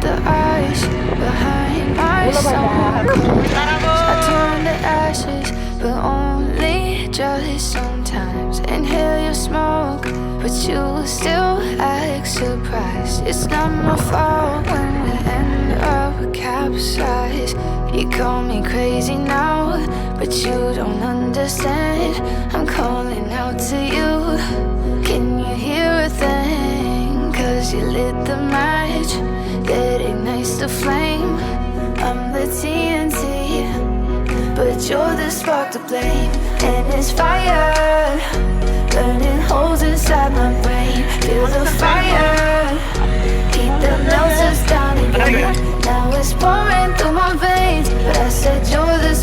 the ice behind my stone cold. I turn to ashes, but only just sometimes. Inhale your smoke, but you still act surprised. It's not my fault when we end up capsized. You call me crazy now, but you don't understand. I'm calling out to you. Can you hear a thing? 'Cause you lit the match that ignites the flame. I'm the TNT, but you're the spark to blame. And it's fire, burning holes inside my brain. Feel the fire, heat that melts us down again. Now it's pouring through my veins, but I said you're the